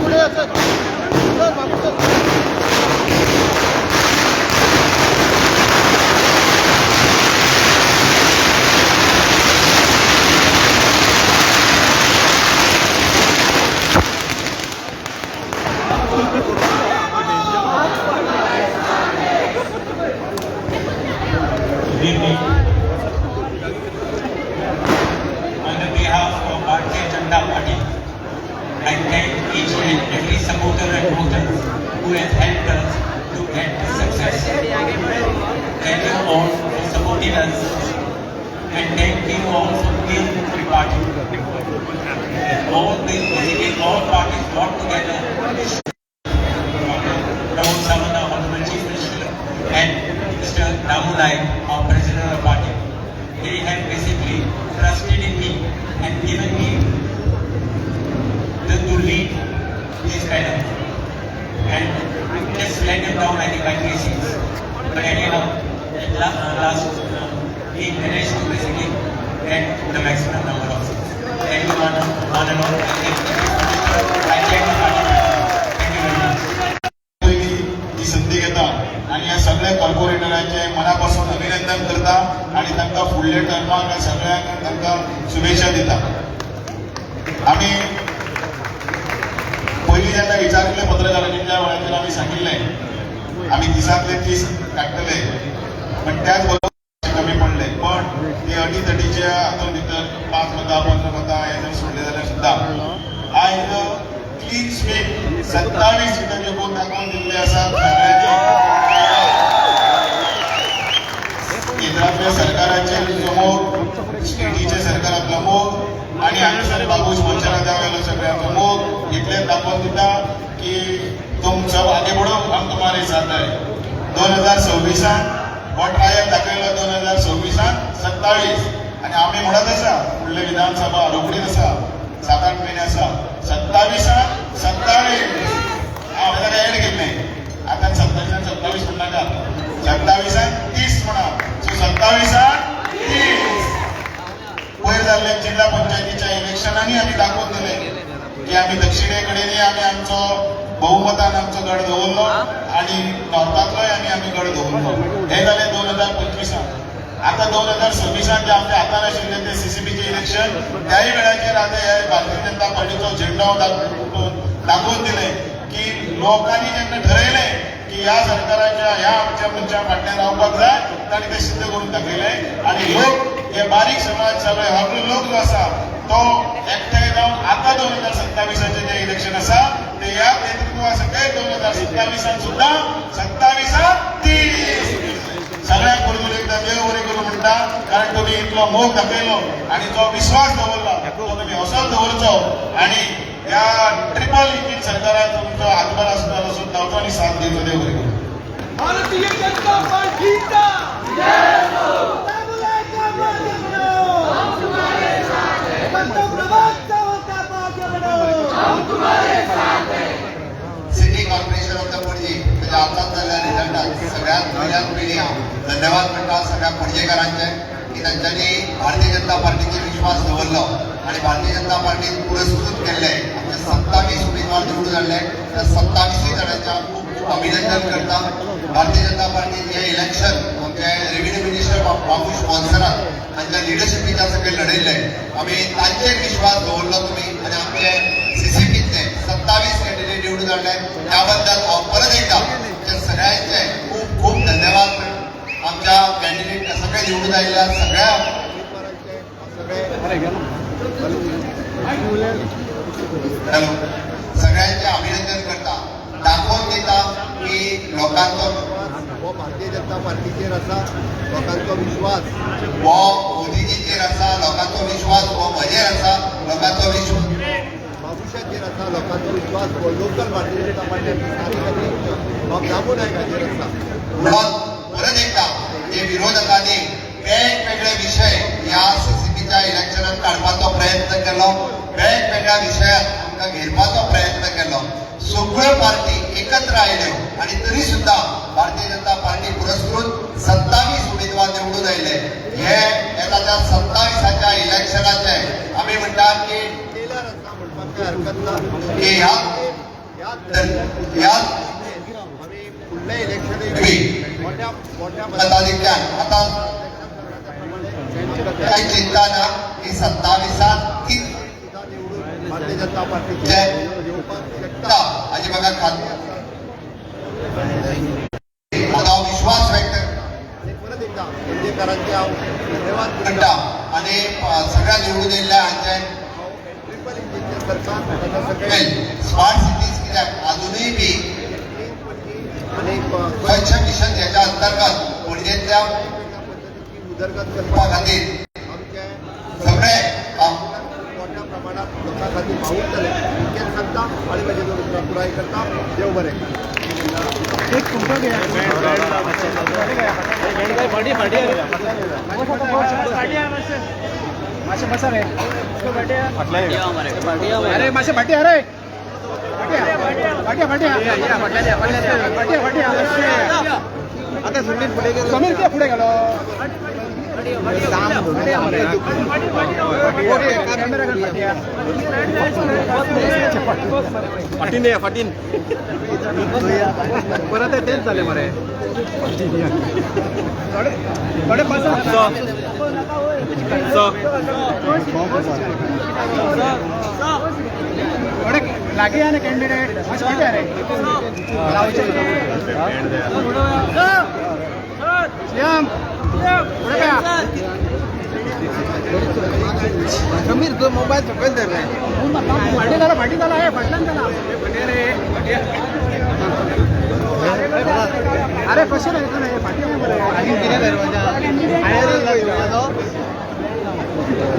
On the behalf of Bharatiya Janata Party, I thank each and every supporter and voter who has helped us to get this success. Thank you all for supporting us, and thank you all for being the party. All parties brought together. Rahul Savana, Honorable Chief Minister, and Mr. Ramu Naik, our President of the party. They have basically trusted in me and given me to lead this panel. And just let them down, I think, by 3 seats. But anyhow, last he managed to basically get the maximum number of seats. Thank you, one and all. I thank the party. Thank you very much. ही संधी घेता आणि या सगळ्या कॉर्पोरेटरांचे मनापासून अभिनंदन करता आणि तांकां फुडले टर्माक सगळ्यांक तांकां शुभेच्छा दिता. आम्ही पयलीं जेन्ना विचारिल्ले पत्रकारांच्या वेळाचेर आमी सांगिल्लें आमी दिसांतले 30 काडटले, पण त्याच बरोबर कमी पडले. पण ते अटीतटीच्या हातूंत भितर 5 मतां 15 मतां हे जर सोडले जाल्यार सुद्दां आयज क्लीन स्वीप 27 सिटां जिखून दाखोवन दिल्ले आसात. केंद्रातल्या सरकाराचेर जो मोग, स्टेटीचे सरकारांतलो मोग आणि हांगासर बाबूश मंचरा देवेलो सगळ्यांचो मोग इतलेंच दाखोवन दिता की तुम सब आगे बढ़ो, हम तुम्हारे साथ है. 2026 हो ट्रायल दाखयलो 2026 27 आणि आमी म्हणत आसा फुडले विधानसभा रोखडीच आसा, 7-8 महिने आसा. 27 हांव ताका एड केल्लें. आतां 27 म्हणनाका, 27 30 म्हणा. सो 27 30 वयर जाल्ले जिल्हा पंचायतीच्या इलेक्शनांनी आमी दाखोवन दिले की आमी दक्षिणे कडेनय आमी आमचो बहुमतान आमचो गड दवरलो आणि नॉर्थांतलोय आमी गड दवरलो. हे जालें 2025. आता 2026 जे आमच्या हातान आशिल्ले ते सीसीबीचे इलेक्शन, त्याही वेळाचेर आता हे भारतीय जनता पार्टीचो झेंडो दाखवून दिले की लोकांनी जेन्ना ठरयलें की ह्या सरकाराच्या ह्या आमच्या मनशा फाटल्यान रावपाक जाय, तांणी ते सिद्ध करून दाखयले. आणि लोक हे बारीक समाज सगळे आपलो लोक जो आसा तो एकठांय जावन आता 2027 जे इलेक्शन आसा ते ह्या नेतृत्वा सकयल 2027 सुद्धा 27 30 सगळ्यांक परतून एकदा देव बरें करूं म्हणटा. कारण तुम्ही इतलो मोग दाखयलो आणि जो विश्वास दवरला तो तुम्ही असोच दवरचो आणि ह्या ट्रिपल इंजिन सरकारात तुमचो हातभार आसतलो सुद्धा दावचो आणि साथ दिवचो. देव बरें करूं. भारतीय जनता पार्टीचा city corporation of the Panaji म्हणजे आताच जाल्ल्या रिझल्टाक सगळ्यात पयली हांव धन्यवाद म्हणटा सगळ्या पणजेकारांचे की तांच्यांनी भारतीय जनता पार्टीचेर विश्वास दवरलो आणि भारतीय जनता पार्टीन पुरस्कृत केल्ले आमचे 27 उमेदवार निवडून हाडले. त्या 27 जाणांच्या खूप खूप अभिनंदन करता. भारतीय जनता पार्टीन हे इलेक्शन आमचे रेव्हेन्यू मिनिस्टर बाबूश मोन्सरात हांच्या लिडरशिपीच्या सकयल लढयले. आमी तांचेर विश्वास दवरलो तुमी आणि आमचे सीसीपीतले 27 कॅन्डिडेट निवडून हाडले. त्याबद्दल हांव परत एकदा तुमच्या सगळ्यांचे खूप खूप धन्यवाद. आमच्या कॅन्डिडेट सगळे निवडून आयिल्ल्या सगळ्या सगळ्यांचे अभिनंदन करता. दाखवून दिता की लोकांचो हो भारतीय जनता पार्टीचेर आसा लोकांचो विश्वास, हो मोदीजीचेर आसा लोकांचो विश्वास, हो म्हजेर आसा लोकांचो विश्वास, बाबुशाचेर आसा लोकांचो विश्वास, हो लोकल भारतीय जनता पार्टी हो दामू नायकाचेर आसा. म्हणून परत एकदा हे विरोधकांनी वेगवेगळे विषय या सीसीपीच्या इलेक्शनात काडपाचो प्रयत्न केलो, वेगवेगळ्या विशयात आमकां घेरपाचो प्रयत्न केलो. सगळ्यो पार्टी एकत्र आयल्यो आणि तरी सुद्धा भारतीय जनता पार्टी पुरस्कृत 27 उमेदवार निवडून आयले. हे येता त्या 27च्या इलेक्शनाचे आमी म्हणटात की टेलर आसा म्हणपाक काय हरकत ना. की ह्या तर यात आम्ही पुढल्या इलेक्शन मोठ्या मोठ्या मताधिक्यान आता काही चिंता ना ही 27 ती सुद्धा निवडून भारतीय जनता पार्टीचे जय. येऊपाक शकता. हाजी म्हाका म्हाका विश्वास व्यक्त आणि परत एकदा पणजेकरांचे हांव धन्यवाद करता आणि सगळ्या निवडून येयल्ल्या हांचे ट्रिपल इंजिनचे सरकार ताच्या सकयल स्मार्ट सिटीज कित्याक अजूनही बी क्लीन पणजी आणि स्वच्छ मिशन याच्या अंतर्गत पणजेंतल्या पद्धतीची उदरगत करपा करपा खातीर आमचे सगळे मोठ्या प्रमाणात लोकां खातीर भावूक जाले इतकेंच सांगता आनी म्हजे दोन पुराय करता देव बरें अरे मासे भाटी अरे आता समीर क्या पुढे गेलो फाटीन फाटीन परत तेच झाले मरे थोडे थोडे लागे आहे ना कॅन्डिडेट मस्त अरे श्याम पुढे काय समीर तो मोबाईल चुकल दे फाटी झाला आहे फाटला त्याला अरे कसे नाही फाटी